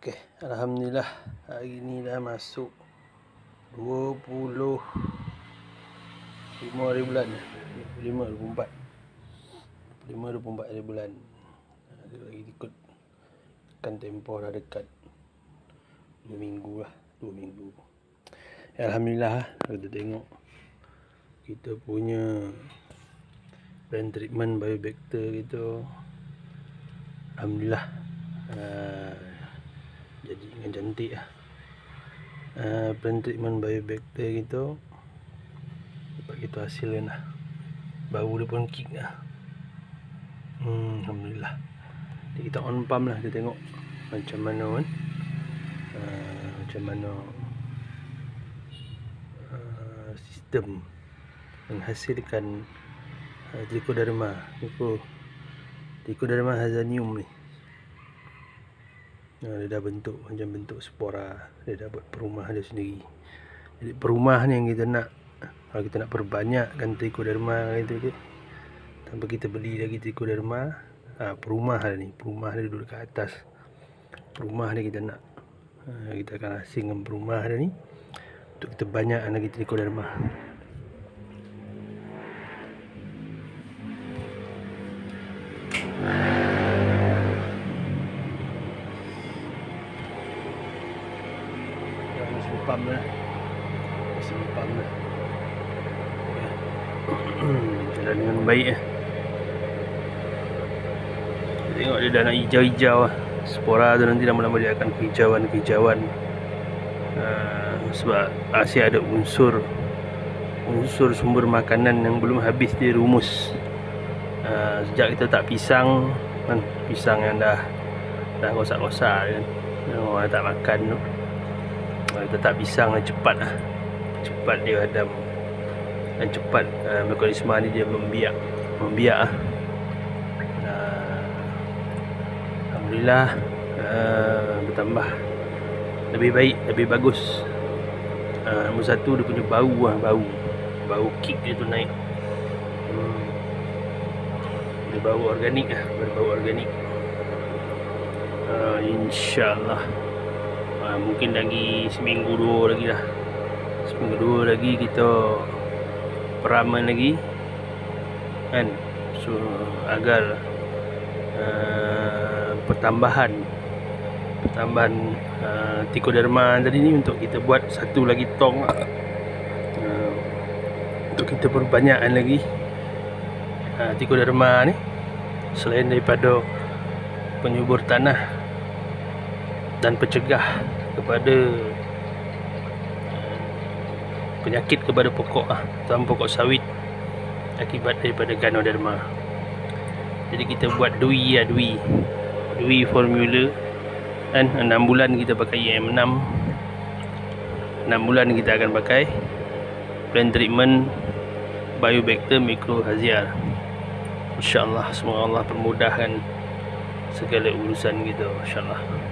Okey, alhamdulillah hari ni dah masuk 25 hari bulan. 25 24 hari bulan. Ada lagi ikut kan tempoh dah dekat 2 minggu lah, 2 minggu. Alhamdulillah kita tengok kita punya brand treatment Biobacter gitu. Alhamdulillah jadi dengan cantik lah. Brand treatment Biobacter gitu dapat kita hasilkan lah. Bau dia pun kick lah. Alhamdulillah. Jadi kita on pump lah, kita tengok macam mana kan, macam mana sistem menghasilkan Trichoderma hazanium ni. Dia dah bentuk macam bentuk spora, dia dah buat perumah dia sendiri. Jadi perumah ni yang kita nak, kalau kita nak perbanyakkan Trichoderma itu ke, tanpa kita beli lagi Trichoderma, perumah dia duduk dekat atas. Perumah dia kita nak, kita akan asingkan perumah dia ni untuk kita banyakkan lagi Trichoderma. Pump lah, jalan dengan baik lah. Tengok dia dah nak hijau-hijau lah. Spora tu nanti lama-lama dia akan kehijauan. Sebab asyik ada unsur sumber makanan yang belum habis dia rumus. Sejak kita tak pisang kan, pisang yang dah rosak-rosak kan, orang tak makan tu. Kita tak pisang cepat dia hadam, dan cepat mekanisme ni dia membiak lah. Alhamdulillah bertambah lebih baik, lebih bagus. Nombor satu dia punya bau lah, bau kick dia tu naik. Dia bau organik lah, berbau organik. InsyaAllah mungkin lagi seminggu dua lagi kita peraman lagi kan, so agar pertambahan Trichoderma tadi ni untuk kita buat satu lagi tong untuk kita perbanyakkan lagi Trichoderma ni, selain daripada penyubur tanah dan pencegah kepada penyakit kepada pokok terutama pokok sawit akibat daripada Ganoderma. Jadi kita buat dui formula kan, 6 bulan kita pakai IM6, 6 bulan kita akan pakai plant treatment Biobacter Mycorrhizae. InsyaAllah semoga Allah permudahkan segala urusan kita, InsyaAllah.